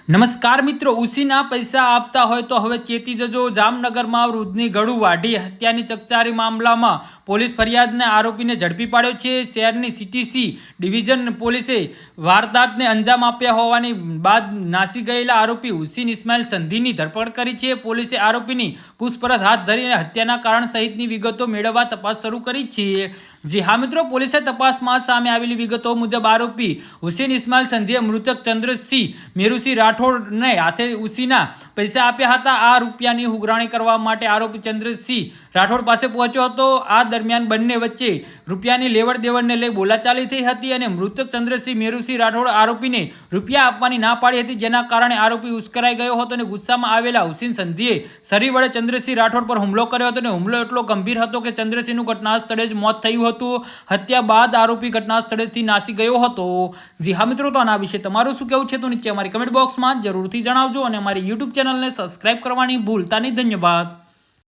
નમસ્કાર મિત્રો, ઉસીના પૈસા આપતા હોય તો હવે ચેતી જજો। જામનગરમાં વૃદ્ધની ગળું વાઢી હત્યાની ચકચારી મામલામાં પોલીસ ફરિયાદને આરોપીને ઝડપી પાડ્યો છે। શહેરની સીટીસી ડિવિઝન પોલીસે વારદાતને અંજામ આપ્યા હોવાની બાદ નાસી ગયેલા આરોપી હુસેન ઇસ્માઇલ સંધીની ધરપકડ કરી છે। પોલીસે આરોપીની પૂછપરછ હાથ ધરીને હત્યાના કારણ સહિતની વિગતો મેળવવા તપાસ શરૂ કરી છે। જી હા મિત્રો, પોલીસે તપાસમાં સામે આવેલી વિગતો મુજબ આરોપી હુસેન ઇસ્માઇલ સંધીએ મૃતક ચંદ્રસિંહ મેરુસિંહ રાઠોડને હાથે ઉસીના પૈસા આપ્યા હતા। આ રૂપિયાની ઉઘરાણી કરવા માટે આરોપી ચંદ્રસિંહ રાઠોડ પાસે પહોંચ્યો હતો। આ દરમિયાન બંને વચ્ચે રૂપિયાની લેવડ દેવડને લઈ બોલાચાલી થઈ હતી અને મૃતક ચંદ્રસિંહ મેરુસિંહ રાઠોડ આરોપીને રૂપિયા આપવાની ના પાડી હતી, જેના કારણે આરોપી ઉશ્કેરાઈ ગયો હતો અને ગુસ્સામાં આવેલા હુસેન સંધીએ છરી વડે ચંદ્રસિંહ રાઠોડ પર હુમલો કર્યો હતો અને હુમલો એટલો ગંભીર હતો કે ચંદ્રસિંહનું ઘટના સ્થળે જ મોત થયું હતું। હત્યા બાદ આરોપી ઘટના સ્થળેથી નાસી ગયો હતો। જી હા મિત્રો, તો આના વિશે તમારું શું કહેવું છે તો નીચે અમારી કમેન્ટ બોક્સમાં જરૂરથી જણાવજો અને અમારી યુટ્યુબ ચેનલને સબસ્ક્રાઇબ કરવાની ભૂલતા નહીં। ધન્યવાદ।